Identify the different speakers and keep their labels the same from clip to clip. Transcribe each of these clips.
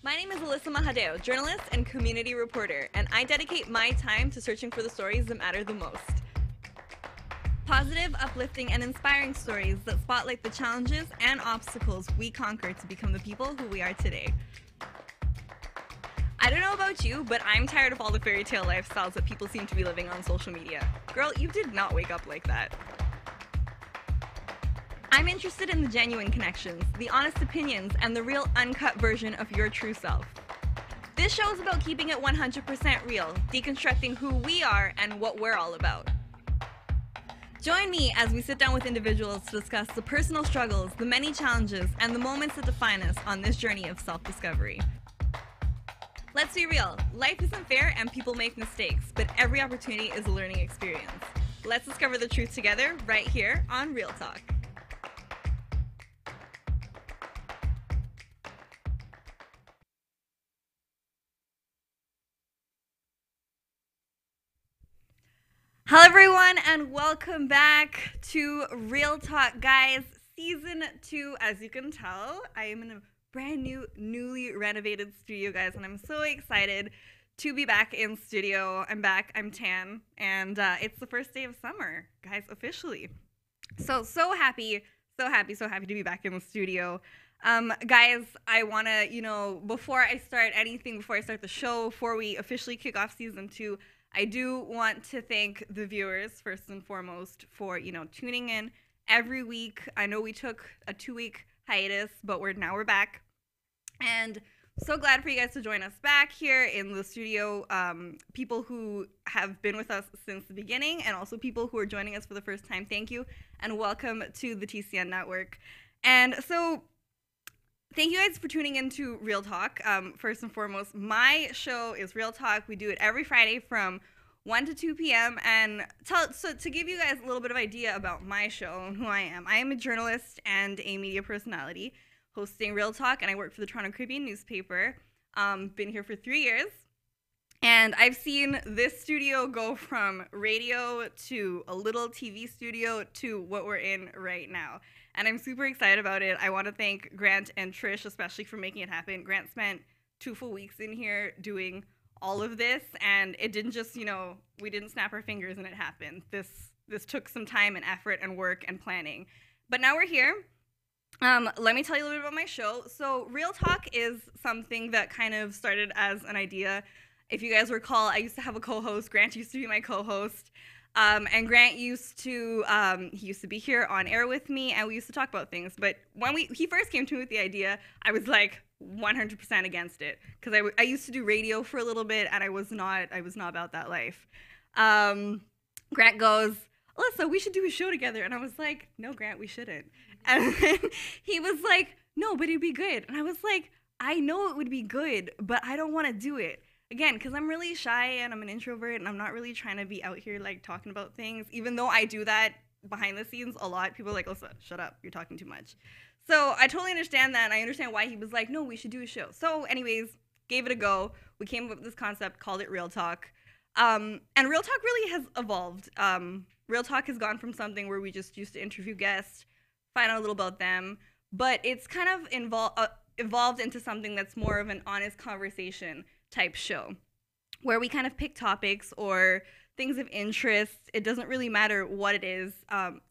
Speaker 1: My name is Alyssa Mahadeo, journalist and community reporter, and I dedicate my time to searching for the stories that matter the most. Positive, uplifting, and inspiring stories that spotlight the challenges and obstacles we conquer to become the people who we are today. I don't know about you, but I'm tired of all the fairy tale lifestyles that people seem to be living on social media. Girl, you did not wake up like that. I'm interested in the genuine connections, the honest opinions, and the real uncut version of your true self. This show is about keeping it 100% real, deconstructing who we are and what we're all about. Join me as we sit down with individuals to discuss the personal struggles, the many challenges, and the moments that define us on this journey of self-discovery. Let's be real, life isn't fair and people make mistakes, but every opportunity is a learning experience. Let's discover the truth together right here on Real Talk. Hello everyone and welcome back to Real Talk, guys. Season 2, as you can tell, I am in a brand new, newly renovated studio, guys, and I'm so excited to be back in studio. I'm back, I'm tan, and it's the first day of summer, guys, officially. So happy to be back in the studio. Guys, I want to, before I start the show, before we officially kick off season 2, I do want to thank the viewers first and foremost for, tuning in every week. I know we took a 2-week hiatus, but we're back. And so glad for you guys to join us back here in the studio. People who have been with us since the beginning and also people who are joining us for the first time. Thank you and welcome to the TCN network. And so thank you guys for tuning into Real Talk. First and foremost, my show is Real Talk. We do it every Friday from 1 to 2 p.m. And so to give you guys a little bit of idea about my show and who I am a journalist and a media personality hosting Real Talk, and I work for the Toronto Caribbean newspaper. Been here for 3 years. And I've seen this studio go from radio to a little TV studio to what we're in right now. And I'm super excited about it. I want to thank Grant and Trish, especially for making it happen. Grant spent 2 full weeks in here doing all of this, and it didn't just, we didn't snap our fingers and it happened. This took some time and effort and work and planning. But now we're here. Let me tell you a little bit about my show. So Real Talk is something that kind of started as an idea. If you guys recall, I used to have a co-host. Grant used to be my co-host. And Grant used to be here on air with me, and we used to talk about things. But when he first came to me with the idea, I was like 100% against it, because I used to do radio for a little bit, and I was not about that life. Grant goes, Alyssa, we should do a show together, and I was like, no, Grant, we shouldn't. And then he was like, no, but it'd be good, and I was like, I know it would be good, but I don't want to do it. Again, because I'm really shy and I'm an introvert and I'm not really trying to be out here like talking about things, even though I do that behind the scenes a lot. People are like, Alyssa, shut up, you're talking too much. So I totally understand that, and I understand why he was like, no, we should do a show. So anyways, gave it a go. We came up with this concept, called it Real Talk. And Real Talk really has evolved. Real Talk has gone from something where we just used to interview guests, find out a little about them, but it's kind of evolved into something that's more of an honest conversation type show, where we kind of pick topics or things of interest. It doesn't really matter what it is.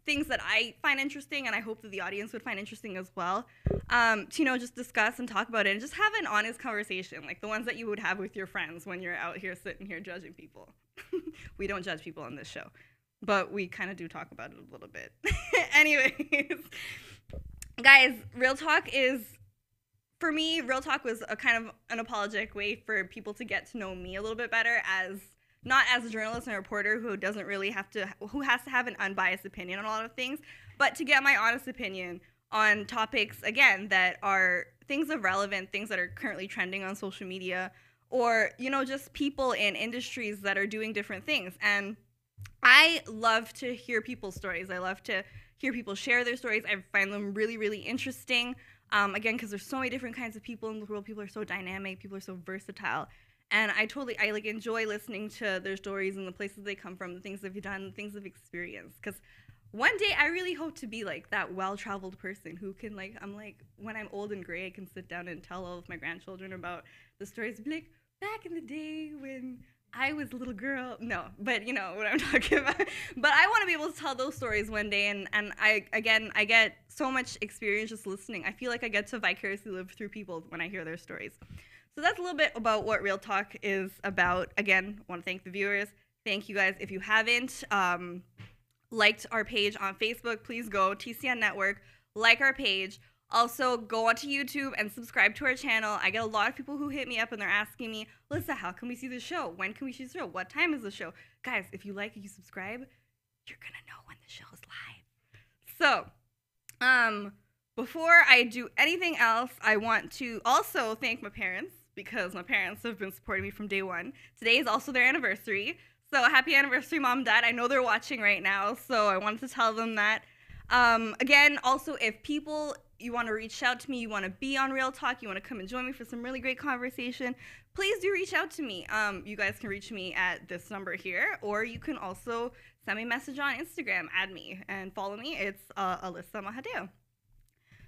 Speaker 1: Things that I find interesting, and I hope that the audience would find interesting as well, to just discuss and talk about it and just have an honest conversation, like the ones that you would have with your friends when you're out here sitting here judging people. We don't judge people on this show, but we kind of do talk about it a little bit. Anyways, guys, Real Talk is, for me, Real Talk was a kind of an apologetic way for people to get to know me a little bit better, not as a journalist and a reporter who has to have an unbiased opinion on a lot of things, but to get my honest opinion on topics, again, that are things of relevant, things that are currently trending on social media, or, just people in industries that are doing different things. And I love to hear people's stories. I love to hear people share their stories. I find them really, really interesting. Again, because there's so many different kinds of people in the world. People are so dynamic. People are so versatile. And I enjoy listening to their stories and the places they come from, the things they've done, the things they've experienced. Because one day I really hope to be like that well-traveled person who can like, I'm like, when I'm old and gray, I can sit down and tell all of my grandchildren about the stories. Be like, back in the day when I was a little girl. No, but you know what I'm talking about. But I want to be able to tell those stories one day. And I get so much experience just listening. I feel like I get to vicariously live through people when I hear their stories. So that's a little bit about what Real Talk is about. Again, I want to thank the viewers. Thank you guys. If you haven't liked our page on Facebook, please go TCN Network, like our page. Also, go onto YouTube and subscribe to our channel. I get a lot of people who hit me up and they're asking me, Alyssa, how can we see the show? When can we see the show? What time is the show? Guys, if you like and you subscribe, you're gonna know when the show is live. So, before I do anything else, I want to also thank my parents because my parents have been supporting me from day one. Today is also their anniversary. So happy anniversary, Mom, Dad. I know they're watching right now, so I wanted to tell them that. Again, also, if you want to reach out to me, you want to be on Real Talk, you want to come and join me for some really great conversation, please do reach out to me. You guys can reach me at this number here, or you can also send me a message on Instagram, add me, and follow me. It's Alyssa Mahadeo.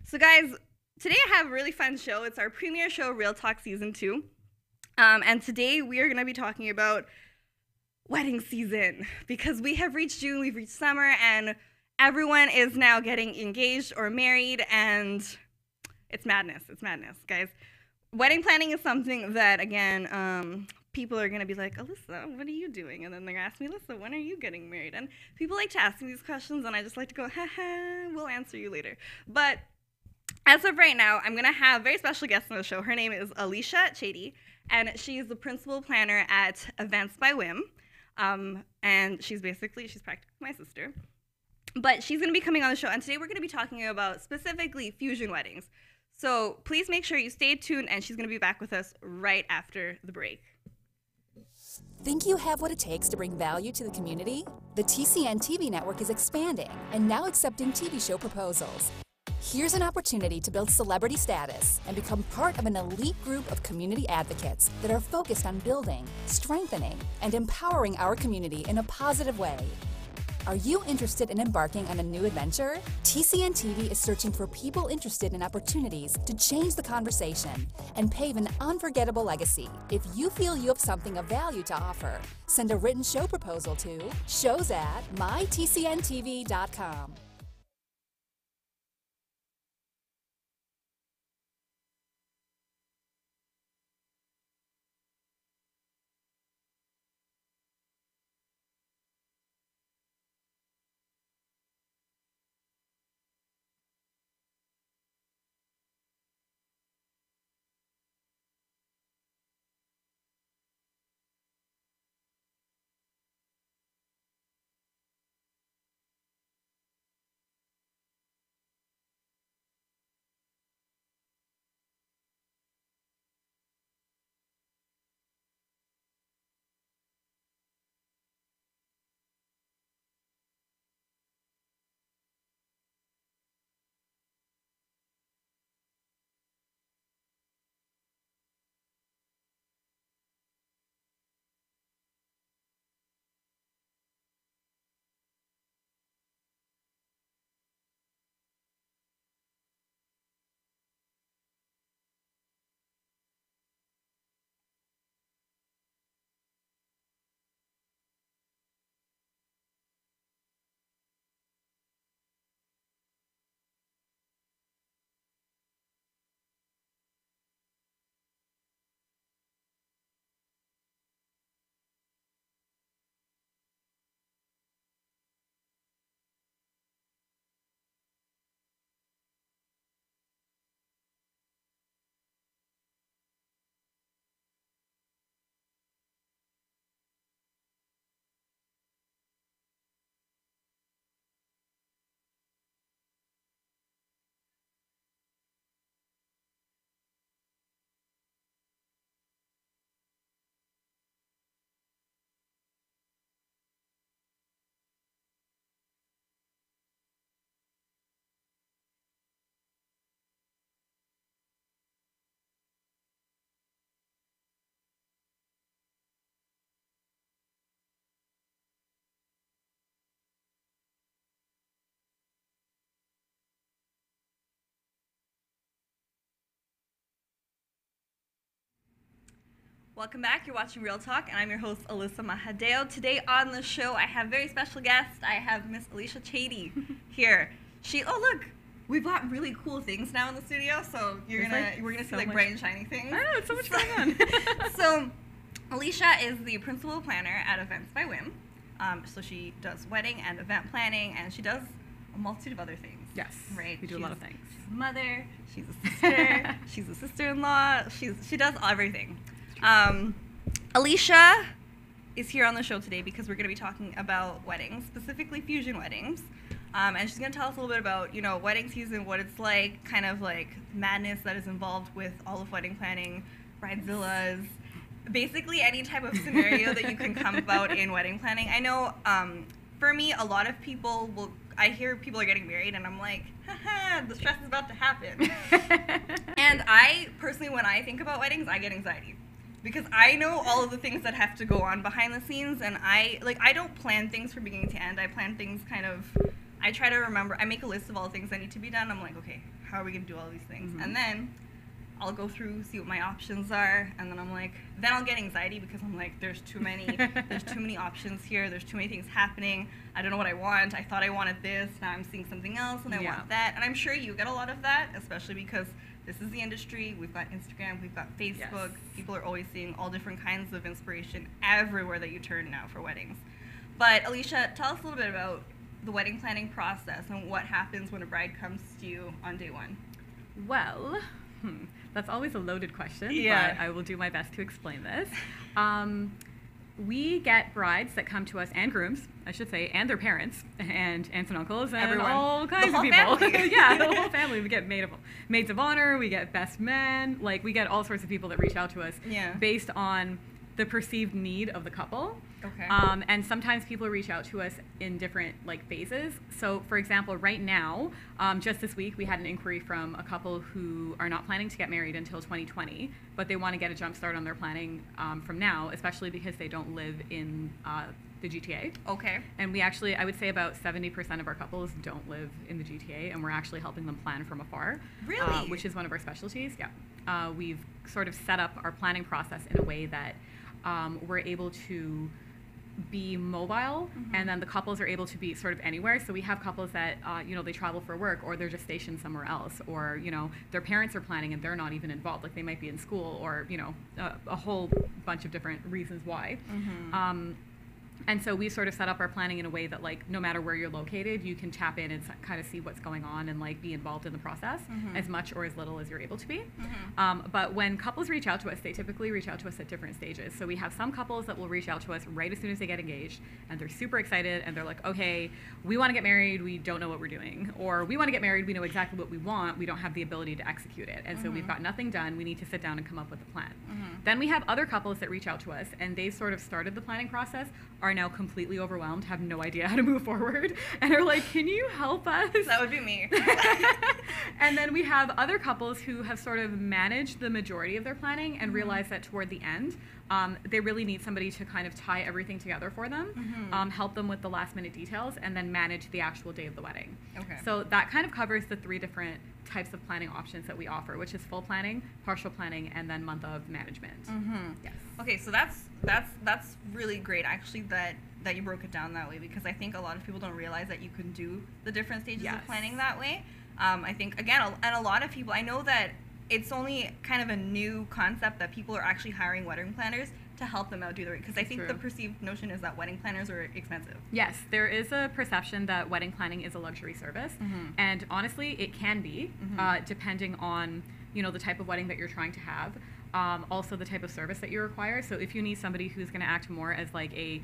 Speaker 1: So guys, today I have a really fun show. It's our premiere show, Real Talk Season 2. And today we are going to be talking about wedding season, because we have reached June, we've reached summer, and everyone is now getting engaged or married, and it's madness. It's madness, guys. Wedding planning is something that, again, people are going to be like, Alyssa, what are you doing? And then they're going to ask me, Alyssa, when are you getting married? And people like to ask me these questions, and I just like to go, haha, we'll answer you later. But as of right now, I'm going to have a very special guest on the show. Her name is Alisha Chadee, and she is the principal planner at Events by Whim. And she's practically my sister. But she's going to be coming on the show, and today we're going to be talking about specifically fusion weddings. So please make sure you stay tuned, and she's going to be back with us right after the break.
Speaker 2: Think you have what it takes to bring value to the community? The TCN TV network is expanding and now accepting TV show proposals. Here's an opportunity to build celebrity status and become part of an elite group of community advocates that are focused on building, strengthening, and empowering our community in a positive way. Are you interested in embarking on a new adventure? TCN TV is searching for people interested in opportunities to change the conversation and pave an unforgettable legacy. If you feel you have something of value to offer, send a written show proposal to shows@mytcntv.com.
Speaker 1: Welcome back. You're watching Real Talk, and I'm your host, Alyssa Mahadeo. Today on the show, I have a very special guest. I have Miss Alisha Chadee here. Look, we've got really cool things now in the studio, so we're gonna see like bright and shiny things.
Speaker 3: I know, it's so much going on.
Speaker 1: So, Alisha is the principal planner at Events by Whim. So she does wedding and event planning, and she does a multitude of other things.
Speaker 3: Yes,
Speaker 1: right.
Speaker 3: We do a lot of things.
Speaker 1: She's a mother. She's a sister. She's a sister-in-law. She does everything. Alisha is here on the show today because we're going to be talking about weddings, specifically fusion weddings. And she's going to tell us a little bit about, wedding season, what it's like, kind of like madness that is involved with all of wedding planning, bridezillas, basically any type of scenario that you can come about in wedding planning. I know for me, a lot of people I hear people are getting married and I'm like, haha, the stress is about to happen. And I personally, when I think about weddings, I get anxiety. Because I know all of the things that have to go on behind the scenes, and I don't plan things from beginning to end. I plan things I try to remember, I make a list of all the things that need to be done. I'm like, okay, how are we going to do all these things? Mm-hmm. And then I'll go through, see what my options are, and then then I'll get anxiety because I'm like, there's too many options here, there's too many things happening, I don't know what I want, I thought I wanted this, now I'm seeing something else, and I want that. And I'm sure you get a lot of that, especially because this is the industry. We've got Instagram, we've got Facebook. Yes. People are always seeing all different kinds of inspiration everywhere that you turn now for weddings. But Alisha, tell us a little bit about the wedding planning process and what happens when a bride comes to you on day one.
Speaker 3: Well, that's always a loaded question, but I will do my best to explain this. We get brides that come to us, and grooms, I should say, and their parents, and aunts and uncles, and everyone. All kinds of people. The whole family. We get maids of honor, we get best men, we get all sorts of people that reach out to us based on the perceived need of the couple.
Speaker 1: Okay.
Speaker 3: And sometimes people reach out to us in different phases. So, for example, right now, just this week, we had an inquiry from a couple who are not planning to get married until 2020, but they want to get a jump start on their planning from now, especially because they don't live in the GTA.
Speaker 1: Okay.
Speaker 3: And I would say about 70% of our couples don't live in the GTA, and we're actually helping them plan from afar.
Speaker 1: Really?
Speaker 3: Which is one of our specialties. Yeah. We've sort of set up our planning process in a way that we're able to be mobile, and then the couples are able to be sort of anywhere. So we have couples that they travel for work, or they're just stationed somewhere else, or their parents are planning and they're not even involved, they might be in school, or a whole bunch of different reasons why. And so we sort of set up our planning in a way that no matter where you're located, you can tap in and kind of see what's going on and be involved in the process as much or as little as you're able to be. But when couples reach out to us, they typically reach out to us at different stages. So we have some couples that will reach out to us right as soon as they get engaged, and they're super excited, and they're like, okay, we want to get married, we don't know what we're doing. Or we want to get married, we know exactly what we want, we don't have the ability to execute it. And so we've got nothing done, we need to sit down and come up with a plan. Then we have other couples that reach out to us, and they sort of started the planning process, are now completely overwhelmed, have no idea how to move forward, and are like, can you help us?
Speaker 1: That would be me.
Speaker 3: And then we have other couples who have sort of managed the majority of their planning and realize that toward the end, they really need somebody to kind of tie everything together for them, help them with the last minute details, and then manage the actual day of the wedding.
Speaker 1: Okay.
Speaker 3: So that kind of covers the three different types of planning options that we offer, which is full planning, partial planning, and then month of management.
Speaker 1: Yes. Okay, so that's really great actually that you broke it down that way, because I think a lot of people don't realize that you can do the different stages of planning that way. I think, again, and a lot of people, I know that it's only kind of a new concept that people are actually hiring wedding planners to help them out do the right, because I think the perceived notion is that wedding planners are expensive.
Speaker 3: Yes, there is a perception that wedding planning is a luxury service, and honestly, it can be, depending on the type of wedding that you're trying to have. Also the type of service that you require. So if you need somebody who's going to act more as a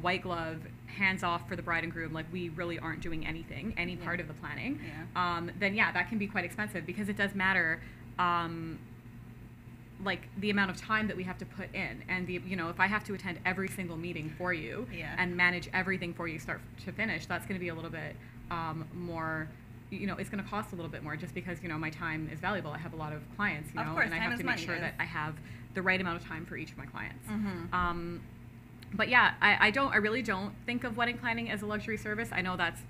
Speaker 3: white glove, hands off for the bride and groom, we really aren't doing any part of the planning, then that can be quite expensive, because it does matter the amount of time that we have to put in, and if I have to attend every single meeting for you and manage everything for you start to finish, that's going to be a little bit more. It's going to cost a little bit more, just because my time is valuable. I have a lot of clients,
Speaker 1: of course,
Speaker 3: and I have to make sure that I have the right amount of time for each of my clients. But I really don't think of wedding planning as a luxury service. I know that's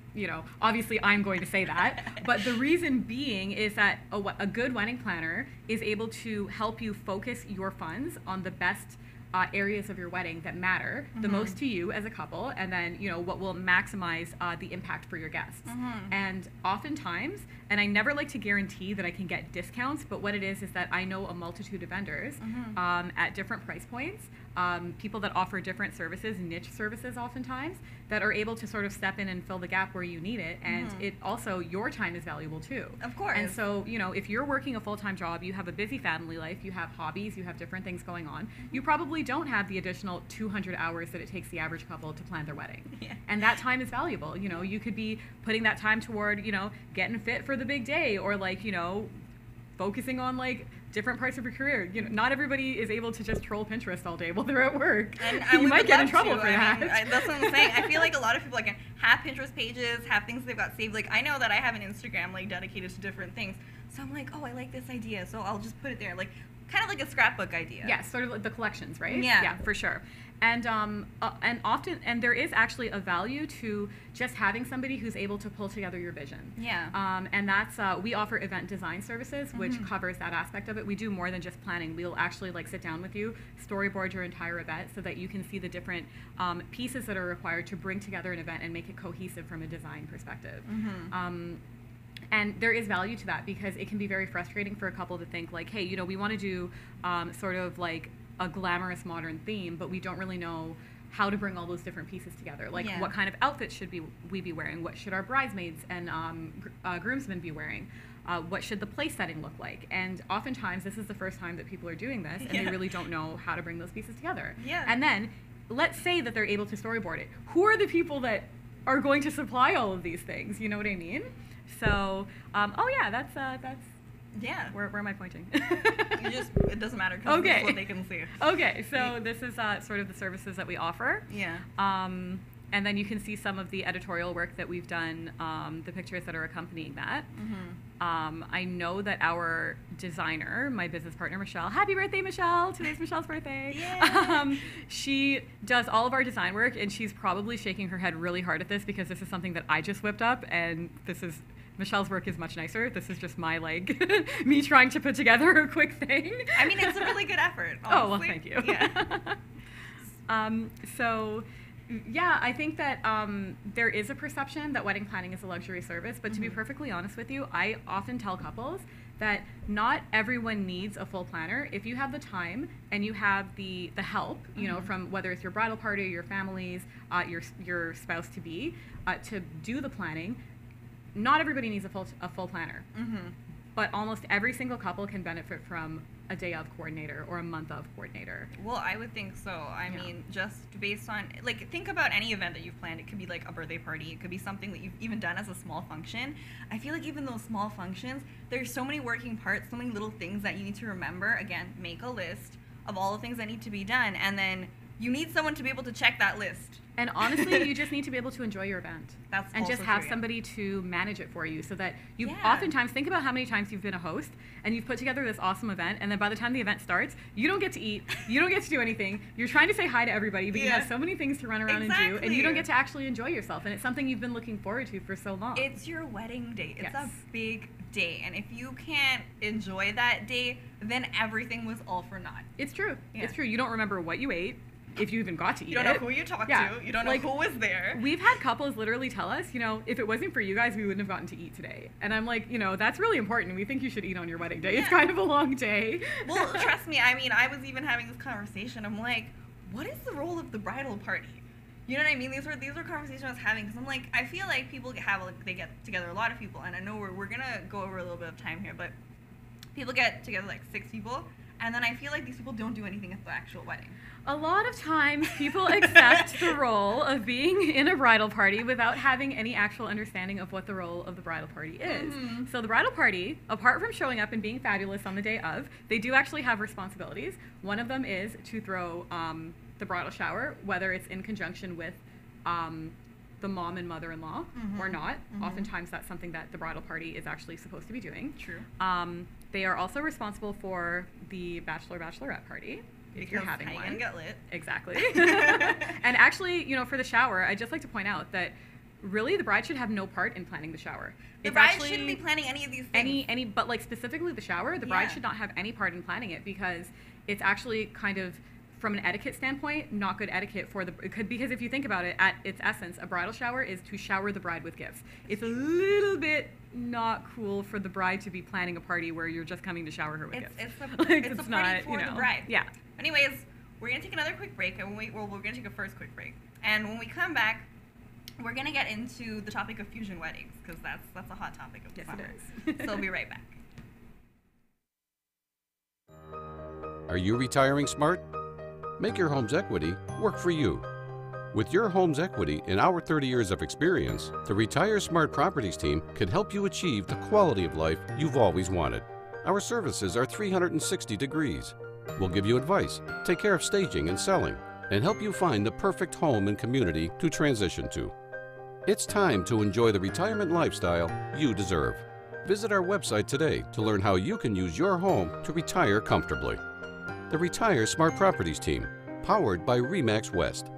Speaker 3: obviously I'm going to say that. But the reason being is that a good wedding planner is able to help you focus your funds on the best areas of your wedding that matter the most to you as a couple, and then what will maximize the impact for your guests. And oftentimes, and I never like to guarantee that I can get discounts, but what it is that I know a multitude of vendors at different price points, people that offer different services, niche services oftentimes, that are able to sort of step in and fill the gap where you need it. And it also, your time is valuable too.
Speaker 1: Of course.
Speaker 3: And so, if you're working a full-time job, you have a busy family life, you have hobbies, you have different things going on, you probably don't have the additional 200 hours that it takes the average couple to plan their wedding.
Speaker 1: Yeah.
Speaker 3: And that time is valuable. You could be putting that time toward, getting fit for the big day, or focusing on different parts of your career. Not everybody is able to just troll Pinterest all day while they're at work.
Speaker 1: And
Speaker 3: you might get in trouble for that.
Speaker 1: That's what I'm saying. I feel like a lot of people have Pinterest pages, have things they've got saved. I know that I have an Instagram dedicated to different things. So I'm like, oh, I like this idea, so I'll just put it there. Kind of like a scrapbook idea.
Speaker 3: Yeah, sort of like the collections, right?
Speaker 1: Yeah.
Speaker 3: Yeah, for sure. And often, and there is actually a value to just having somebody who's able to pull together your vision.
Speaker 1: Yeah.
Speaker 3: And that's, we offer event design services, which covers that aspect of it. We do more than just planning. We'll actually sit down with you, storyboard your entire event so that you can see the different pieces that are required to bring together an event and make it cohesive from a design perspective. And there is value to that, because it can be very frustrating for a couple to think hey, we want to do sort of a glamorous modern theme, but we don't really know how to bring all those different pieces together. What kind of outfits should we be wearing? What should our bridesmaids and groomsmen be wearing? What should the place setting look like? And oftentimes this is the first time that people are doing this, and they really don't know how to bring those pieces together.
Speaker 1: Yeah.
Speaker 3: And then let's say that they're able to storyboard it. Who are the people that are going to supply all of these things? You know what I mean? So, oh yeah, that's
Speaker 1: yeah.
Speaker 3: Where am I pointing?
Speaker 1: It doesn't matter, because
Speaker 3: okay.
Speaker 1: This is what they can see.
Speaker 3: Okay, so this is sort of the services that we offer.
Speaker 1: Yeah.
Speaker 3: And then you can see some of the editorial work that we've done, the pictures that are accompanying that. I know that our designer, my business partner, Michelle, happy birthday, Michelle. Today's Michelle's birthday.
Speaker 1: Yeah.
Speaker 3: She does all of our design work, and she's probably shaking her head really hard at this, because this is something that I just whipped up, and Michelle's work is much nicer. This is just my me trying to put together a quick thing.
Speaker 1: I mean, it's a really good effort, honestly.
Speaker 3: Oh, well, thank you.
Speaker 1: Yeah.
Speaker 3: So, yeah, I think that there is a perception that wedding planning is a luxury service, but to be perfectly honest with you, I often tell couples that not everyone needs a full planner. If you have the time and you have the help, from whether it's your bridal party, your families, your spouse-to-be, to do the planning, not everybody needs a full planner. But almost every single couple can benefit from a day of coordinator or a month of coordinator.
Speaker 1: Well, I would think so. I mean, just based on, think about any event that you've planned. It could be a birthday party. It could be something that you've even done as a small function. I feel even those small functions, there's so many working parts, so many little things that you need to remember. Again, make a list of all the things that need to be done, and then you need someone to be able to check that list.
Speaker 3: And honestly, you just need to be able to enjoy your event.
Speaker 1: That's
Speaker 3: and just have somebody to manage it for you, so that you oftentimes think about how many times you've been a host and you've put together this awesome event, and then by the time the event starts, you don't get to eat, you don't get to do anything. You're trying to say hi to everybody, but you have so many things to run around and do, and you don't get to actually enjoy yourself. And it's something you've been looking forward to for so long.
Speaker 1: It's your wedding day. It's a big day, and if you can't enjoy that day, then everything was all for naught.
Speaker 3: It's true. Yeah. It's true. You don't remember what you ate, if you even got to eat it.
Speaker 1: You don't know who you talked to. You don't know who was there.
Speaker 3: We've had couples literally tell us, if it wasn't for you guys, we wouldn't have gotten to eat today. And I'm like, that's really important. We think you should eat on your wedding day. Yeah. It's kind of a long day.
Speaker 1: Well, trust me. I mean, I was even having this conversation. I'm like, what is the role of the bridal party? You know what I mean? These were conversations I was having, because I'm like, I feel like people they get together, a lot of people, and I know we're gonna go over a little bit of time here, but people get together 6 people, and then I feel like these people don't do anything at the actual wedding.
Speaker 3: A lot of times people accept the role of being in a bridal party without having any actual understanding of what the role of the bridal party is. So the bridal party, apart from showing up and being fabulous on the day of, they do actually have responsibilities. One of them is to throw the bridal shower, whether it's in conjunction with the mom and mother-in-law or not. Oftentimes that's something that the bridal party is actually supposed to be doing.
Speaker 1: True.
Speaker 3: They are also responsible for the bachelor-bachelorette party. If you're having one.
Speaker 1: Get lit.
Speaker 3: Exactly. And actually, for the shower, I'd just like to point out that really the bride should have no part in planning the shower.
Speaker 1: The bride shouldn't be planning any of these things.
Speaker 3: But like specifically the shower, the bride should not have any part in planning it, because it's actually kind of, from an etiquette standpoint, not good etiquette for because if you think about it, at its essence, a bridal shower is to shower the bride with gifts. It's a little bit not cool for the bride to be planning a party where you're just coming to shower her with gifts.
Speaker 1: It's a party for the bride.
Speaker 3: Yeah.
Speaker 1: Anyways, we're gonna take another quick break, and we're gonna take a first quick break. And when we come back, we're gonna get into the topic of fusion weddings, because that's a hot topic of the summer.
Speaker 3: It is.
Speaker 1: So we'll be right back.
Speaker 4: Are you retiring smart? Make your home's equity work for you. With your home's equity and our 30 years of experience, the Retire Smart Properties team can help you achieve the quality of life you've always wanted. Our services are 360 degrees. We'll give you advice, take care of staging and selling, and help you find the perfect home and community to transition to. It's time to enjoy the retirement lifestyle you deserve. Visit our website today to learn how you can use your home to retire comfortably. The Retire Smart Properties team, powered by RE/MAX West.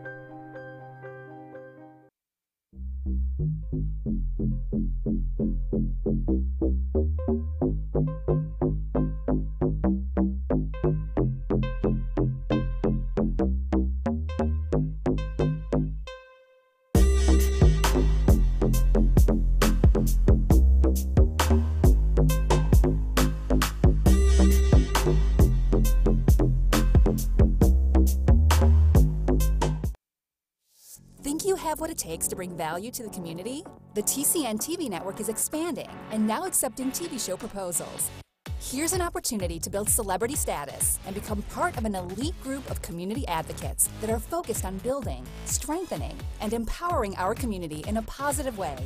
Speaker 2: Think you have what it takes to bring value to the community? The TCN TV network is expanding and now accepting TV show proposals. Here's an opportunity to build celebrity status and become part of an elite group of community advocates that are focused on building, strengthening, and empowering our community in a positive way.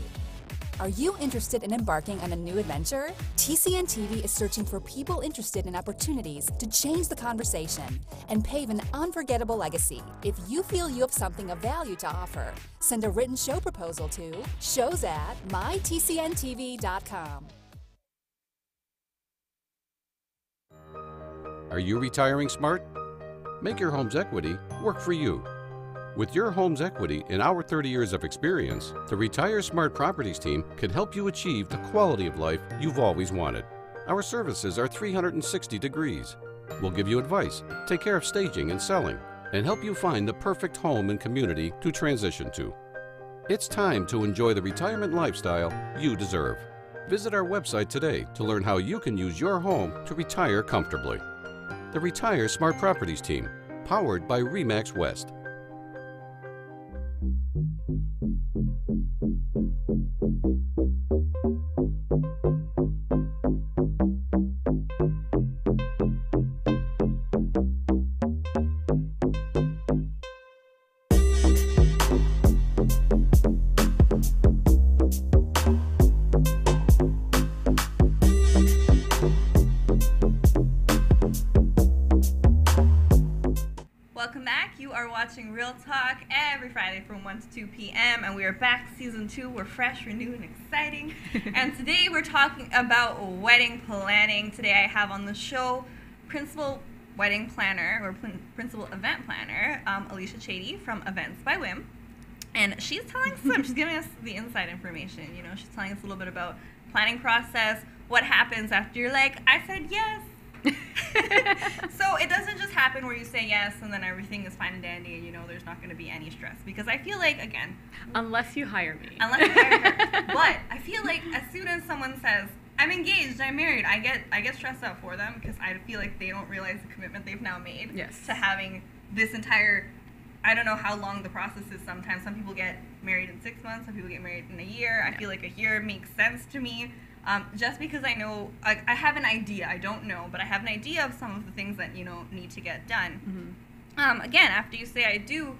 Speaker 2: Are you interested in embarking on a new adventure? TCN TV is searching for people interested in opportunities to change the conversation and pave an unforgettable legacy. If you feel you have something of value to offer, send a written show proposal to shows@mytcntv.com.
Speaker 4: Are you retiring smart? Make your home's equity work for you. With your home's equity and our 30 years of experience, the Retire Smart Properties team can help you achieve the quality of life you've always wanted. Our services are 360 degrees. We'll give you advice, take care of staging and selling, and help you find the perfect home and community to transition to. It's time to enjoy the retirement lifestyle you deserve. Visit our website today to learn how you can use your home to retire comfortably. The Retire Smart Properties team, powered by RE/MAX West.
Speaker 1: Welcome back. You are watching Real Talk every Friday from 1 to 2 p.m. and we are back, season 2. We're fresh, renewed, and exciting. And today we're talking about wedding planning. Today I have on the show principal wedding planner, or principal event planner, Alisha Chadee from Events by Whim. And she's giving us the inside information. You know, she's telling us a little bit about planning process, what happens after you're like, I said yes. So it doesn't just happen where you say yes and then everything is fine and dandy and you know there's not going to be any stress, because I feel like, again,
Speaker 3: Unless you hire me.
Speaker 1: unless you hire her, but I feel like as soon as someone says I'm engaged, I'm married, I get stressed out for them, because I feel like they don't realize the commitment they've now made to having this entire, I don't know how long the process is. Sometimes some people get married in 6 months, some people get married in a year. I feel like a year makes sense to me. Just because I know, I have an idea, I don't know, but I have an idea of some of the things that, you know, need to get done. Again, after you say I do,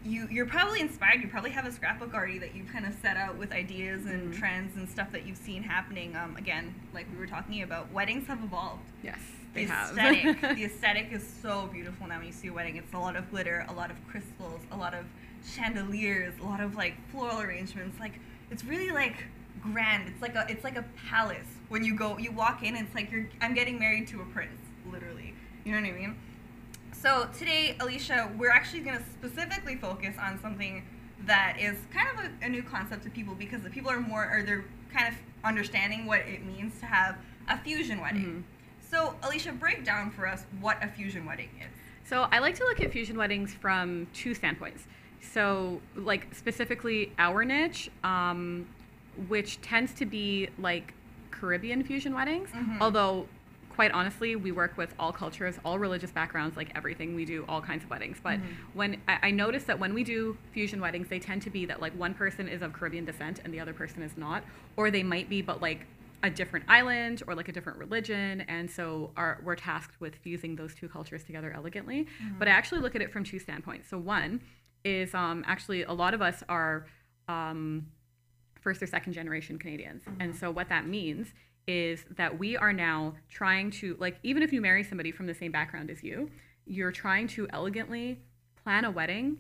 Speaker 1: you're probably inspired, you probably have a scrapbook already that you've kind of set out with ideas and trends and stuff that you've seen happening. Again, like we were talking about, weddings have evolved.
Speaker 3: Yes,
Speaker 1: The
Speaker 3: they have.
Speaker 1: aesthetic, the aesthetic is so beautiful now when you see a wedding. It's a lot of glitter, a lot of crystals, a lot of chandeliers, a lot of like floral arrangements. Like, it's really like grand. It's like a palace. When you walk in, it's like I'm getting married to a prince, literally. You know what I mean? So today, Alisha, we're actually going to specifically focus on something that is kind of a new concept to people, because the people are they're kind of understanding what it means to have a fusion wedding. So Alisha, break down for us what a fusion wedding is.
Speaker 3: So I like to look at fusion weddings from two standpoints. So like specifically our niche, which tends to be like Caribbean fusion weddings, although quite honestly, we work with all cultures, all religious backgrounds, like everything. We do all kinds of weddings. But when I notice that when we do fusion weddings, they tend to be that like one person is of Caribbean descent and the other person is not, or they might be, but like a different island or like a different religion. And so we're tasked with fusing those two cultures together elegantly. But I actually look at it from two standpoints. So one is actually a lot of us are first or second generation Canadians. And so what that means is that we are now trying to, like, even if you marry somebody from the same background as you, you're trying to elegantly plan a wedding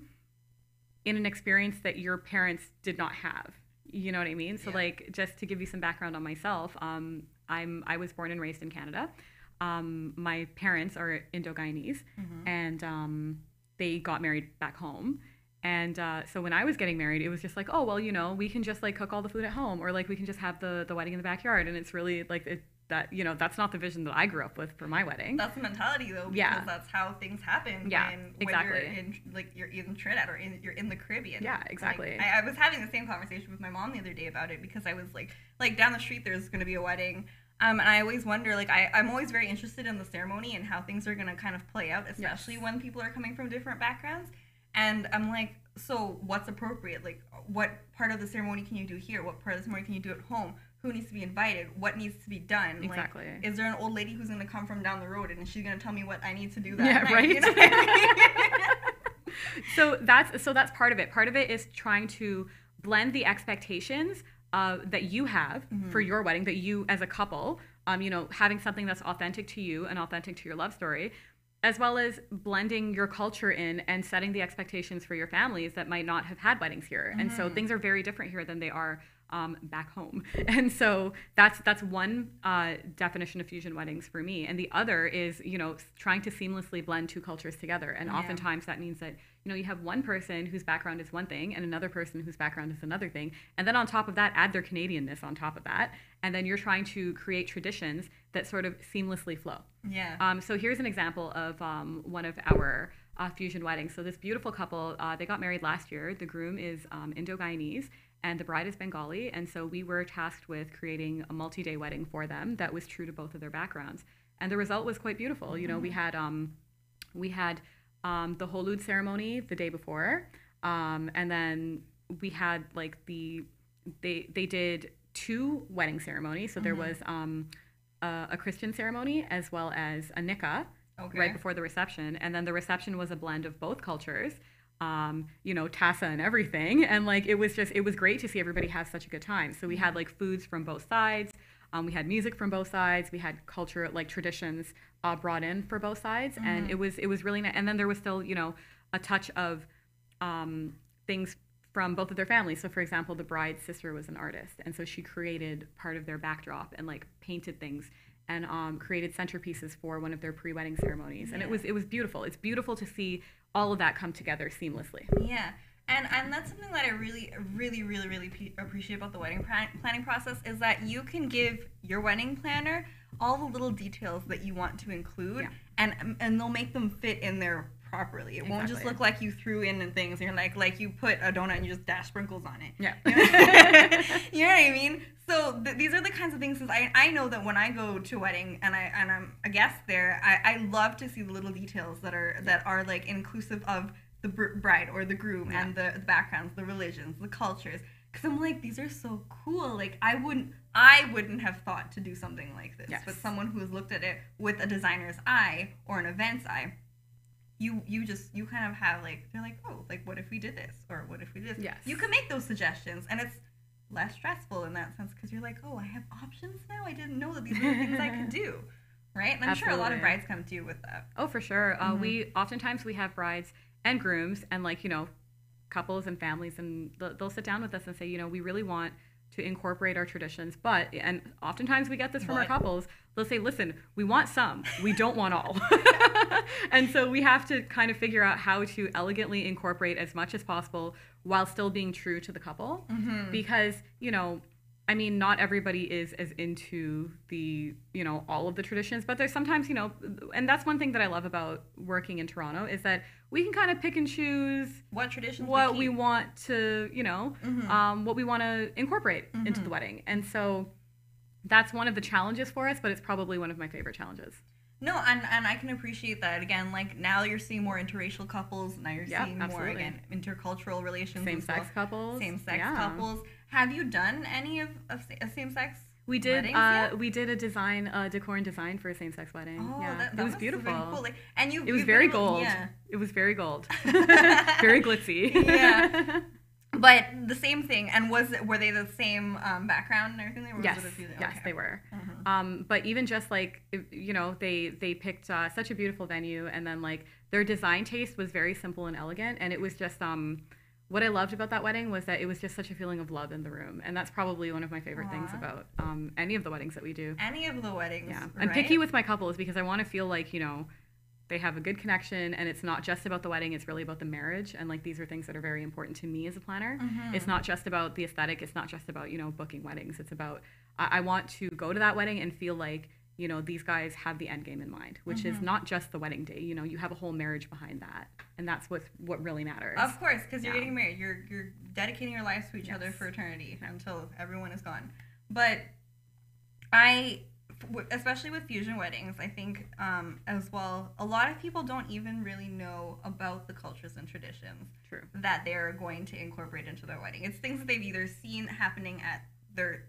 Speaker 3: in an experience that your parents did not have. You know what I mean? So like, just to give you some background on myself, I was born and raised in Canada. My parents are Indo-Guyanese, and they got married back home. And so when I was getting married, it was just like, oh, well, you know, we can just like cook all the food at home, or like we can just have the wedding in the backyard. And it's really like that, you know, that's not the vision that I grew up with for my wedding.
Speaker 1: That's the mentality though, because that's how things happen. When you're in Trinidad or you're in the Caribbean.
Speaker 3: Yeah, exactly.
Speaker 1: Like, I was having the same conversation with my mom the other day about it, because I was like down the street there's going to be a wedding. And I always wonder, like, I'm always very interested in the ceremony and how things are going to kind of play out, especially when people are coming from different backgrounds. And I'm like, so what's appropriate? Like, what part of the ceremony can you do here? What part of the ceremony can you do at home? Who needs to be invited? What needs to be done?
Speaker 3: Exactly.
Speaker 1: Like, is there an old lady who's going to come from down the road and she's going to tell me what I need to do that night?
Speaker 3: Right.
Speaker 1: You know what I mean?
Speaker 3: So that's part of it. Part of it is trying to blend the expectations that you have for your wedding, that you as a couple, you know, having something that's authentic to you and authentic to your love story, as well as blending your culture in and setting the expectations for your families that might not have had weddings here. And so things are very different here than they are back home. And so that's one definition of fusion weddings for me. And the other is, you know, trying to seamlessly blend two cultures together. And oftentimes that means that, you know, you have one person whose background is one thing and another person whose background is another thing. And then on top of that, add their Canadianness on top of that. And then you're trying to create traditions that sort of seamlessly flow.
Speaker 1: Yeah.
Speaker 3: So here's an example of one of our fusion weddings. So this beautiful couple, they got married last year. The groom is Indo-Guyanese and the bride is Bengali. And so we were tasked with creating a multi-day wedding for them that was true to both of their backgrounds. And the result was quite beautiful. You know, we had the Holud ceremony the day before, and then we had like they did two wedding ceremonies. So there was a Christian ceremony as well as a nikah right before the reception, and then the reception was a blend of both cultures. You know, tassa and everything, and like it was great to see everybody have such a good time. So we had like foods from both sides. We had music from both sides. We had culture, like traditions, brought in for both sides, and it was really nice. And then there was still, you know, a touch of things from both of their families. So, for example, the bride's sister was an artist, and so she created part of their backdrop and like painted things and created centerpieces for one of their pre-wedding ceremonies. And it was beautiful. It's beautiful to see all of that come together seamlessly.
Speaker 1: Yeah. And that's something that I really appreciate about the wedding planning process, is that you can give your wedding planner all the little details that you want to include, and they'll make them fit in there properly. It won't just look like you threw in things and you're like you put a donut and you just dash sprinkles on it. Yeah. You know what I mean? So these are the kinds of things. I know that when I go to a wedding and I'm a guest there, I love to see the little details that are like inclusive of the bride or the groom and the backgrounds, the religions, the cultures. Because I'm like, these are so cool. Like I wouldn't have thought to do something like this. Yes. But someone who has looked at it with a designer's eye or an event's eye, you kind of have like, they're like, oh, like what if we did this, or what if we did this?
Speaker 3: Yes.
Speaker 1: You can make those suggestions, and it's less stressful in that sense, because you're like, oh, I have options now. I didn't know that these are the things I could do. Right? And I'm sure a lot of brides come to you with that.
Speaker 3: Oh, for sure. We oftentimes have brides and grooms and like, you know, couples and families, and they'll sit down with us and say, you know, we really want to incorporate our traditions, and oftentimes we get this from our couples, they'll say, listen, we want some, we don't want all. And so we have to kind of figure out how to elegantly incorporate as much as possible while still being true to the couple. Because, you know, I mean, not everybody is as into the, you know, all of the traditions, but there's sometimes, you know, and that's one thing that I love about working in Toronto is that we can kind of pick and choose
Speaker 1: what traditions
Speaker 3: we want to, you know, what we want to incorporate into the wedding. And so that's one of the challenges for us, but it's probably one of my favorite challenges.
Speaker 1: No, and I can appreciate that. Again, like now you're seeing more interracial couples. Now you're seeing more, again, intercultural relations.
Speaker 3: Same-sex couples.
Speaker 1: Same-sex couples. Have you done any of same-sex
Speaker 3: We did.
Speaker 1: weddings yet?
Speaker 3: We did a decor and design for a same-sex wedding.
Speaker 1: Oh,
Speaker 3: yeah,
Speaker 1: that
Speaker 3: it was
Speaker 1: must
Speaker 3: beautiful.
Speaker 1: have been cool. Like, and
Speaker 3: it was very gold.
Speaker 1: Yeah.
Speaker 3: It was very gold. Very glitzy.
Speaker 1: Yeah. But the same thing, and were they the same background and everything? Or
Speaker 3: Yes,
Speaker 1: was it
Speaker 3: yes, they were. But even just like, you know, they picked such a beautiful venue, and then like their design taste was very simple and elegant, and it was just what I loved about that wedding was that it was just such a feeling of love in the room, and that's probably one of my favorite things about any of the weddings that we do.
Speaker 1: Any of the weddings,
Speaker 3: yeah.
Speaker 1: Right?
Speaker 3: I'm picky with my couples because I want to feel like, you know, they have a good connection, and it's not just about the wedding, it's really about the marriage, and like these are things that are very important to me as a planner. It's not just about the aesthetic, it's not just about, you know, booking weddings, it's about I want to go to that wedding and feel like, you know, these guys have the end game in mind, which is not just the wedding day. You know, you have a whole marriage behind that, and that's what really matters.
Speaker 1: Of course, because you're getting married, you're dedicating your lives to each other for eternity until everyone is gone. But especially with fusion weddings, I think as well, a lot of people don't even really know about the cultures and traditions that they're going to incorporate into their wedding. It's things that they've either seen happening at their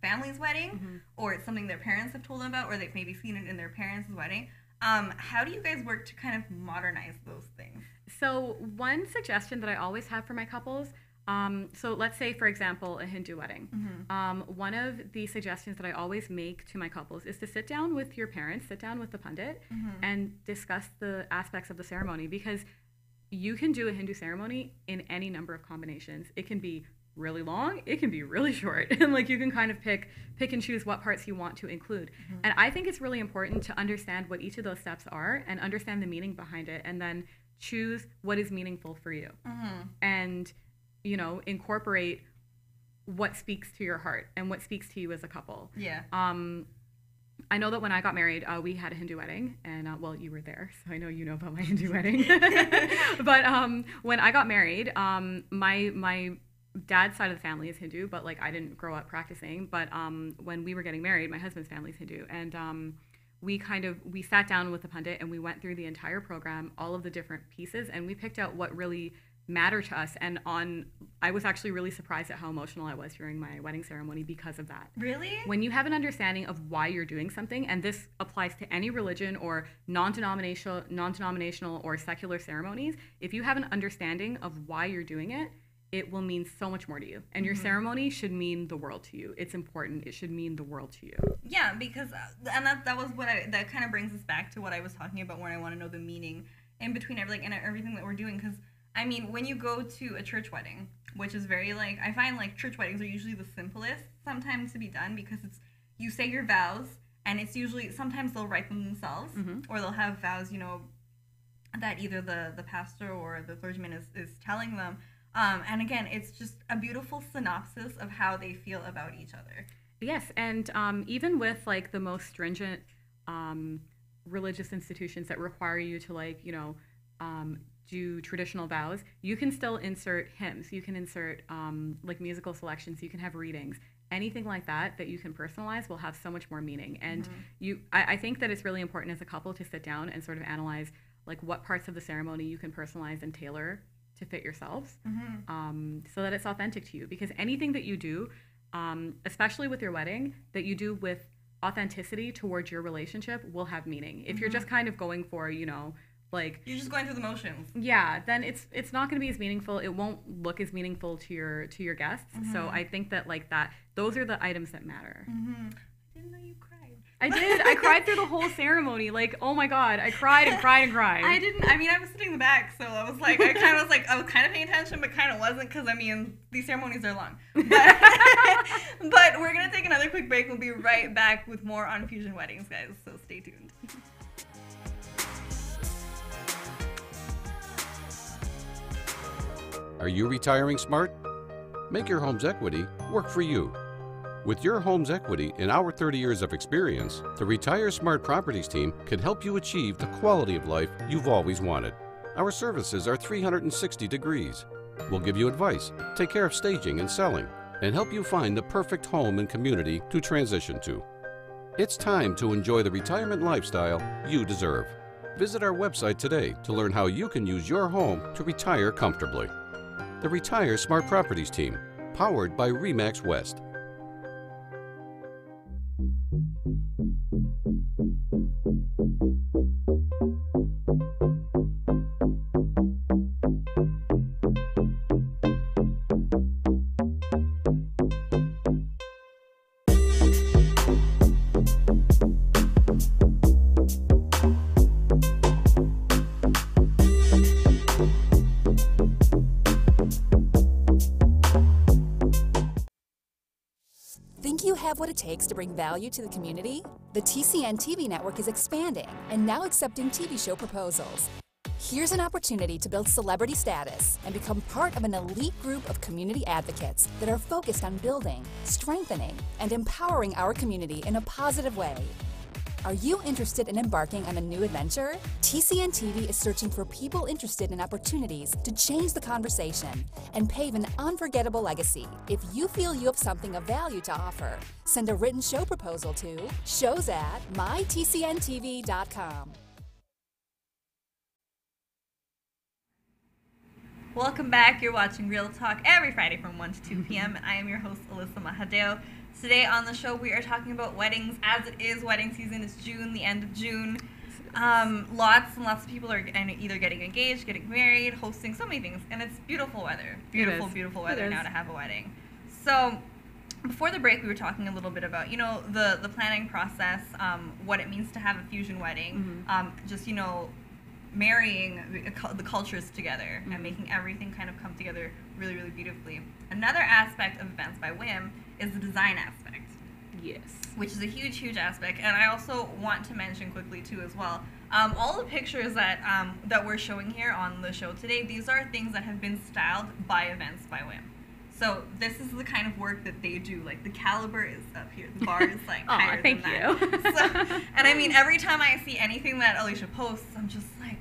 Speaker 1: family's wedding, or it's something their parents have told them about, or they've maybe seen it in their parents' wedding. How do you guys work to kind of modernize those things?
Speaker 3: So one suggestion that I always have for my couples, so let's say, for example, a Hindu wedding. One of the suggestions that I always make to my couples is to sit down with your parents, sit down with the pundit, and discuss the aspects of the ceremony, because you can do a Hindu ceremony in any number of combinations. It can be really long, it can be really short, and like you can kind of pick and choose what parts you want to include. And I think it's really important to understand what each of those steps are and understand the meaning behind it, and then choose what is meaningful for you. And, you know, incorporate what speaks to your heart and what speaks to you as a couple.
Speaker 1: Yeah.
Speaker 3: I know that when I got married, we had a Hindu wedding, and well, you were there, so I know you know about my Hindu wedding. But when I got married, my dad's side of the family is Hindu, but like I didn't grow up practicing. But when we were getting married, my husband's family is Hindu, and we sat down with the pundit and we went through the entire program, all of the different pieces, and we picked out what really mattered to us. And I was actually really surprised at how emotional I was during my wedding ceremony because of that.
Speaker 1: Really?
Speaker 3: When you have an understanding of why you're doing something, and this applies to any religion or non-denominational or secular ceremonies, if you have an understanding of why you're doing it, it will mean so much more to you. And your ceremony should mean the world to you. It's important. It should mean the world to you.
Speaker 1: Yeah, because, and that was that kind of brings us back to what I was talking about when I want to know the meaning in between everything that we're doing. Because, I mean, when you go to a church wedding, which is very, like, I find, like, church weddings are usually the simplest sometimes to be done, because it's, you say your vows, and it's usually, sometimes they'll write them themselves, or they'll have vows, you know, that either the pastor or the clergyman is telling them. And again, it's just a beautiful synopsis of how they feel about each other.
Speaker 3: Yes, and even with like the most stringent religious institutions that require you to, like, you know, do traditional vows, you can still insert hymns, you can insert like musical selections, you can have readings. Anything like that you can personalize will have so much more meaning. And I think that it's really important as a couple to sit down and sort of analyze like what parts of the ceremony you can personalize and tailor to fit yourselves, so that it's authentic to you. Because anything that you do, especially with your wedding, that you do with authenticity towards your relationship will have meaning. If you're just kind of going for, you know, like,
Speaker 1: you're just going through the motions,
Speaker 3: yeah, then it's not going to be as meaningful. It won't look as meaningful to your guests. So I think that, like, that those are the items that matter.
Speaker 1: I didn't know you cried.
Speaker 3: I did. I cried through the whole ceremony. Like, oh my God, I cried and cried and cried.
Speaker 1: I mean, I was sitting in the back, so I was like, I was kind of paying attention, but kind of wasn't, because, I mean, these ceremonies are long. But we're going to take another quick break. We'll be right back with more on fusion weddings, guys, so stay tuned.
Speaker 4: Are you retiring smart? Make your home's equity work for you. With your home's equity and our 30 years of experience, the Retire Smart Properties team can help you achieve the quality of life you've always wanted. Our services are 360 degrees. We'll give you advice, take care of staging and selling, and help you find the perfect home and community to transition to. It's time to enjoy the retirement lifestyle you deserve. Visit our website today to learn how you can use your home to retire comfortably. The Retire Smart Properties team, powered by RE/MAX West.
Speaker 2: Think you have what it takes to bring value to the community? The TCN TV network is expanding and now accepting TV show proposals. Here's an opportunity to build celebrity status and become part of an elite group of community advocates that are focused on building, strengthening, and empowering our community in a positive way. Are you interested in embarking on a new adventure? TCN TV is searching for people interested in opportunities to change the conversation and pave an unforgettable legacy. If you feel you have something of value to offer, send a written show proposal to shows@mytcntv.com.
Speaker 1: Welcome back. You're watching Real Talk every Friday from 1 to 2 p.m. and I am your host, Alyssa Mahadeo. Today on the show, we are talking about weddings. As it is wedding season, it's June, the end of June. Lots and lots of people are either getting engaged, getting married, hosting so many things, and it's beautiful weather. Beautiful weather now to have a wedding. So before the break, we were talking a little bit about, the planning process, what it means to have a fusion wedding, just, marrying the cultures together and making everything kind of come together really, really beautifully. Another aspect of Events by Whim is the design aspect.
Speaker 3: Yes.
Speaker 1: Which is a huge, huge aspect. And I also want to mention quickly, too, as well, all the pictures that we're showing here on the show today, these are things that have been styled by Events by Whim. So this is the kind of work that they do. Like, the caliber is up here. The bar is, like, higher than that. So, and I mean, every time I see anything that Alisha posts, I'm just like,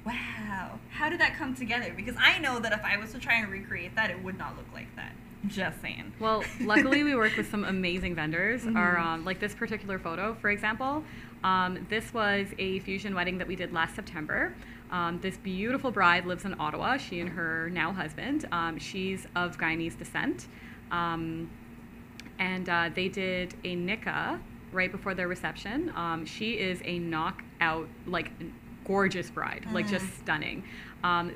Speaker 1: wow, how did that come together? Because I know that if I was to try and recreate that, it would not look like that. Just saying.
Speaker 3: Well, luckily we work with some amazing vendors. Our, like this particular photo, for example, this was a fusion wedding that we did last September. This beautiful bride lives in Ottawa, she and her now husband. She's of Guyanese descent. And they did a nikah right before their reception. She is a knockout, like, gorgeous bride, like just stunning.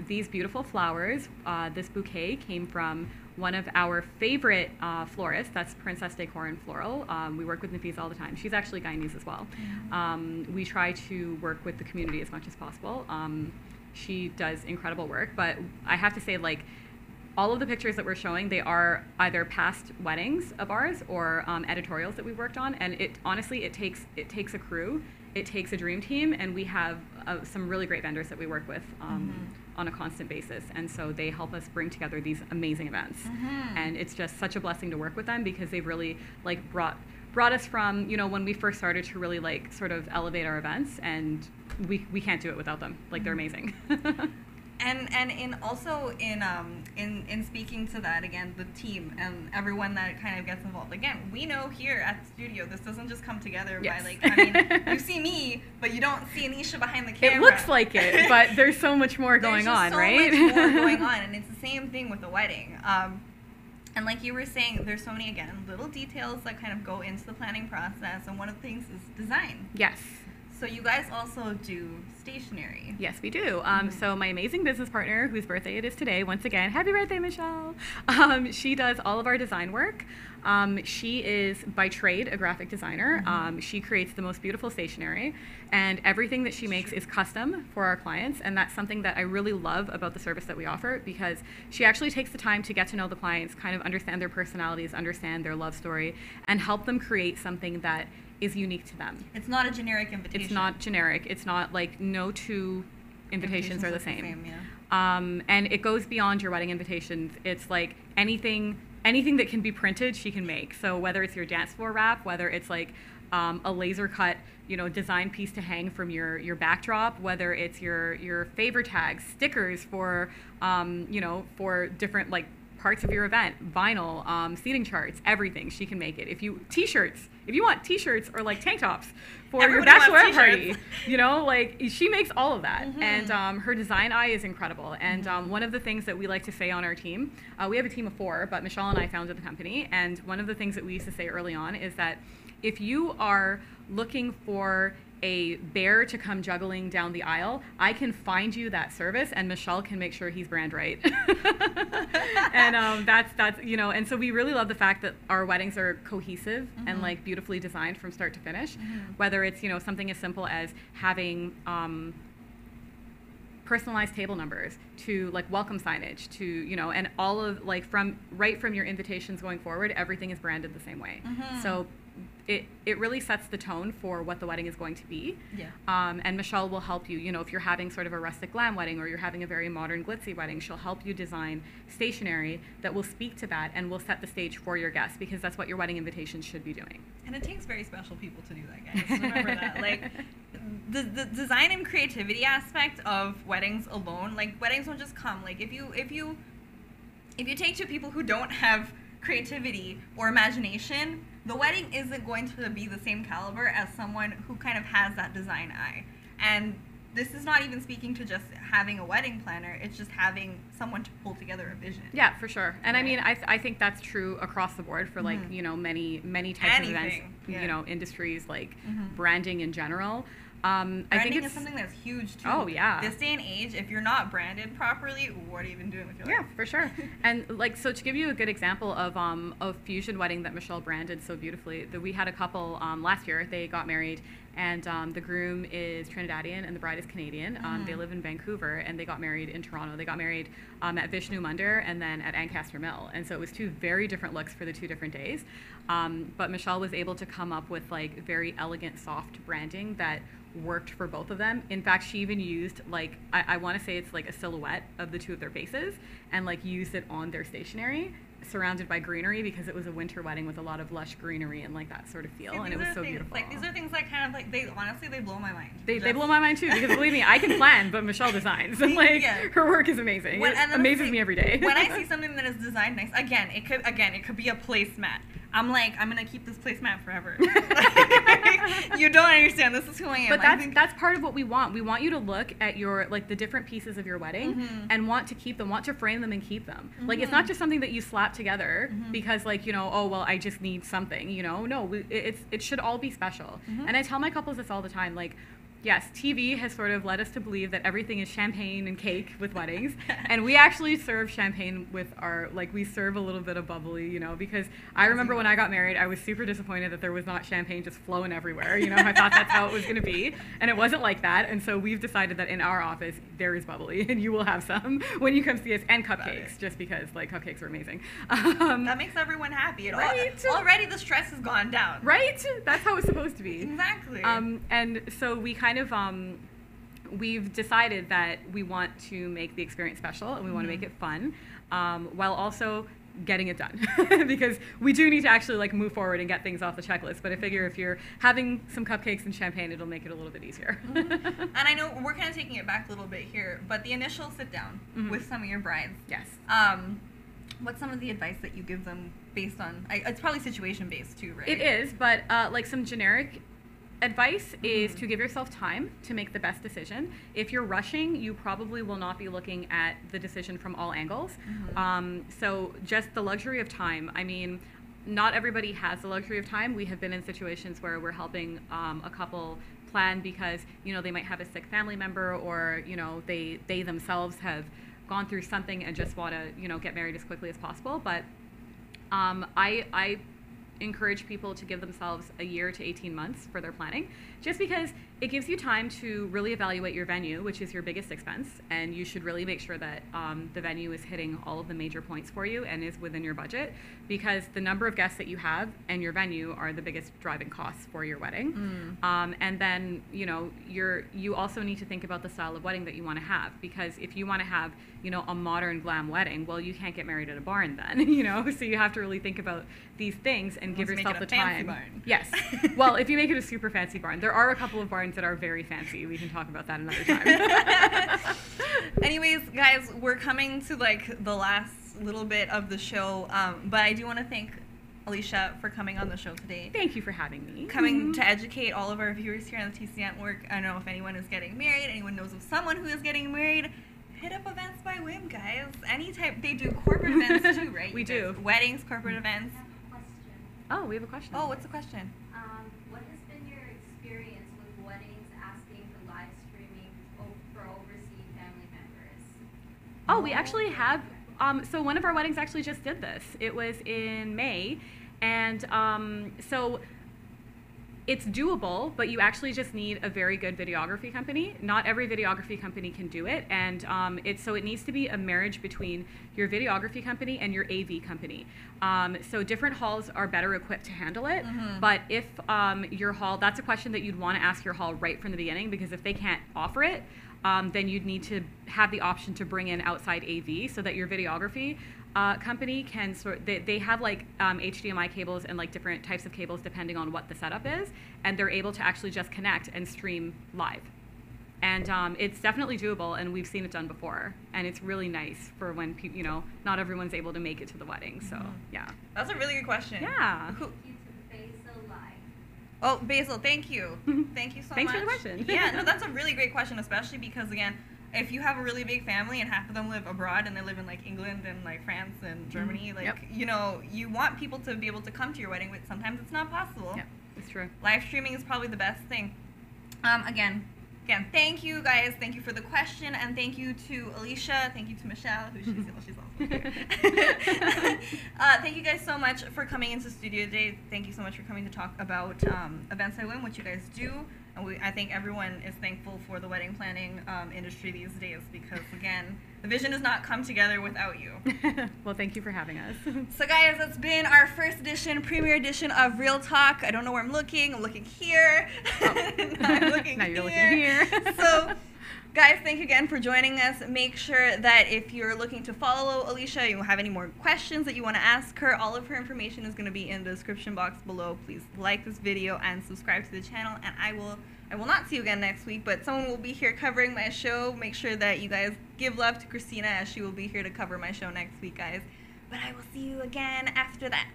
Speaker 3: These beautiful flowers, this bouquet came from one of our favorite florists, that's Princess Decor and Floral. We work with Nafisa all the time. She's actually Guyanese as well. We try to work with the community as much as possible. She does incredible work, but I have to say, like, all of the pictures that we're showing, they are either past weddings of ours or editorials that we worked on, and honestly, it takes a crew. It takes a dream team, and we have some really great vendors that we work with on a constant basis, and so they help us bring together these amazing events. And it's just such a blessing to work with them because they've really, like, brought us from, when we first started to really, like, sort of elevate our events, and we can't do it without them. Like, they're amazing.
Speaker 1: And in speaking to that, again, the team and everyone that kind of gets involved, again, we know here at the studio, this doesn't just come together by, like, I mean, you see me, but you don't see Anisha behind the camera.
Speaker 3: It looks like it, but there's so much more going on, right?
Speaker 1: There's so much more going on, and it's the same thing with the wedding. And like you were saying, there's so many, again, little details that kind of go into the planning process, and one of the things is design.
Speaker 3: Yes.
Speaker 1: So you guys also do stationery.
Speaker 3: Yes, we do. So my amazing business partner, whose birthday it is today, once again, happy birthday, Michelle. She does all of our design work. She is, by trade, a graphic designer. She creates the most beautiful stationery, and everything that she makes is custom for our clients, and that's something that I really love about the service that we offer, because she actually takes the time to get to know the clients, kind of understand their personalities, understand their love story, and help them create something that is unique to them.
Speaker 1: It's not a generic invitation.
Speaker 3: It's not generic. It's not like no two invitations are the same. And it goes beyond your wedding invitations. It's like anything that can be printed, she can make. So whether it's your dance floor wrap, whether it's like a laser cut, design piece to hang from your backdrop, whether it's your favor tags, stickers for, for different like parts of your event, vinyl, seating charts, everything, she can make it. If you want t-shirts or like tank tops for
Speaker 1: Everybody
Speaker 3: your bachelorette party,
Speaker 1: wants
Speaker 3: like she makes all of that. And her design eye is incredible. And one of the things that we like to say on our team, we have a team of 4, but Michelle and I founded the company. And one of the things that we used to say early on is that if you are looking for a bear to come juggling down the aisle, I can find you that service, and Michelle can make sure he's brand right. And that's and so we really love the fact that our weddings are cohesive and like beautifully designed from start to finish. Whether it's something as simple as having personalized table numbers to like welcome signage to and all of like from your invitations going forward, everything is branded the same way. So it really sets the tone for what the wedding is going to be. And Michelle will help you, if you're having sort of a rustic glam wedding or you're having a very modern glitzy wedding, she'll help you design stationery that will speak to that and will set the stage for your guests, because that's what your wedding invitations should be doing.
Speaker 1: And it takes very special people to do that, guys. Remember that. Like the design and creativity aspect of weddings alone, like weddings don't just come. Like if you take 2 people who don't have creativity or imagination, the wedding isn't going to be the same caliber as someone who kind of has that design eye. And this is not even speaking to just having a wedding planner, it's just having someone to pull together a vision.
Speaker 3: Yeah, for sure. And right? I mean, I think that's true across the board for like, many types of events, industries, like branding in general.
Speaker 1: Branding I think is something that's huge too.
Speaker 3: Oh yeah.
Speaker 1: This day and age, if you're not branded properly, what are you even doing with your life?
Speaker 3: Yeah, for sure. And like, so to give you a good example of fusion wedding that Michelle branded so beautifully, that we had a couple last year. They got married, and the groom is Trinidadian and the bride is Canadian. They live in Vancouver, and they got married in Toronto. They got married at Vishnu Mandir and then at Ancaster Mill, and so it was 2 very different looks for the 2 different days. But Michelle was able to come up with like very elegant, soft branding that worked for both of them. In fact, she even used like I want to say it's like a silhouette of the 2 of their faces, and like used it on their stationery, surrounded by greenery, because it was a winter wedding with a lot of lush greenery and like that sort of feel. And it was so beautiful.
Speaker 1: Like these are things that kind of like they blow my mind.
Speaker 3: They blow my mind too, because believe me, I can plan, but Michelle designs, and like her work is amazing. It amazes me every day.
Speaker 1: When I see something that is designed nice, it could be a placemat. I'm like, I'm gonna keep this placemat forever. You don't understand. This is who I am.
Speaker 3: But that's part of what we want. We want you to look at your like the different pieces of your wedding and want to keep them, want to frame them and keep them. Like it's not just something that you slap together because like oh well, I just need something. No, it should all be special. And I tell my couples this all the time. Like, yes, TV has sort of led us to believe that everything is champagne and cake with weddings. And we actually serve champagne with we serve a little bit of bubbly, because I remember when I got married, I was super disappointed that there was not champagne just flowing everywhere. I thought that's how it was going to be. And it wasn't like that. And so we've decided that in our office, there is bubbly, and you will have some when you come see us, and cupcakes, just because like cupcakes are amazing.
Speaker 1: That makes everyone happy. Right? Already the stress has gone down.
Speaker 3: Right? That's how it's supposed to be.
Speaker 1: Exactly.
Speaker 3: And so we we've decided that we want to make the experience special, and we want to make it fun, while also getting it done, because we do need to actually like move forward and get things off the checklist. But I figure if you're having some cupcakes and champagne, it'll make it a little bit easier.
Speaker 1: And I know we're kind of taking it back a little bit here, but the initial sit down with some of your brides.
Speaker 3: Yes.
Speaker 1: What's some of the advice that you give them based on? It's probably situation based too, right?
Speaker 3: It is, but like some generic advice is to give yourself time to make the best decision. If you're rushing, you probably will not be looking at the decision from all angles. So just the luxury of time. I mean, not everybody has the luxury of time. We have been in situations where we're helping a couple plan because, they might have a sick family member, or, they themselves have gone through something and just want to, get married as quickly as possible. But I encourage people to give themselves a year to 18 months for their planning, just because it gives you time to really evaluate your venue, which is your biggest expense, and you should really make sure that the venue is hitting all of the major points for you and is within your budget, because the number of guests that you have and your venue are the biggest driving costs for your wedding. And then, you know, you also need to think about the style of wedding that you want to have, because if you want to have, you know, a modern glam wedding, well, you can't get married at a barn then, you know, so you have to really think about these things and give yourself the time.
Speaker 1: Barn.
Speaker 3: Yes. Well, if you make it a super fancy barn, there are a couple of barns that are very fancy. We can talk about that another time.
Speaker 1: Anyways, guys, we're coming to like the last little bit of the show, but I do want to thank Alisha for coming on the show today.
Speaker 3: Thank you for having me.
Speaker 1: Coming to educate all of our viewers here on the TC Network. I don't know if anyone is getting married, anyone knows of someone who is getting married. Hit up Events by Whim, guys. Any type, they do corporate events too, right?
Speaker 3: We do.
Speaker 1: Weddings, corporate events.
Speaker 3: Oh, we have a question.
Speaker 1: Oh, what's the question?
Speaker 5: What has been your experience with weddings asking for live streaming for overseas family members?
Speaker 3: Oh, we actually have. So one of our weddings actually just did this. It was in May, and so it's doable, but you actually just need a very good videography company. Not every videography company can do it, and it needs to be a marriage between your videography company and your AV company. So different halls are better equipped to handle it, but if your hall, that's a question that you'd want to ask your hall right from the beginning, because if they can't offer it, then you'd need to have the option to bring in outside AV so that your videography company can they have like HDMI cables and like different types of cables depending on what the setup is, and they're able to actually just connect and stream live. And it's definitely doable, and we've seen it done before, and it's really nice for when you know, not everyone's able to make it to the wedding. So yeah,
Speaker 1: that's a really good question.
Speaker 3: Yeah.
Speaker 1: Oh, Basil, thank you. Thank you so much.
Speaker 3: Thanks for the question.
Speaker 1: Yeah, no, that's a really great question, especially because, again, if you have a really big family and half of them live abroad and they live in, like, England and, like, France and Germany, like, you know, you want people to be able to come to your wedding, but sometimes it's not possible.
Speaker 3: Yeah, it's true.
Speaker 1: Live streaming is probably the best thing. Again, thank you, guys. Thank you for the question, and thank you to Alisha. Thank you to Michelle, who she's also here. Thank you guys so much for coming into the studio today. Thank you so much for coming to talk about Events by Whim, what you guys do. And I think everyone is thankful for the wedding planning industry these days, because, again, the vision does not come together without you.
Speaker 3: Well, thank you for having us.
Speaker 1: So, guys, that's been our first edition, premiere edition of Real Talk. I don't know where I'm looking. I'm looking here.
Speaker 3: Oh.
Speaker 1: I'm looking
Speaker 3: now you're looking here.
Speaker 1: So, guys, thank you again for joining us. Make sure that if you're looking to follow Alisha, you have any more questions that you want to ask her, all of her information is going to be in the description box below. Please like this video and subscribe to the channel, and I will not see you again next week, but someone will be here covering my show. Make sure that you guys give love to Christina, as she will be here to cover my show next week, guys. But I will see you again after that.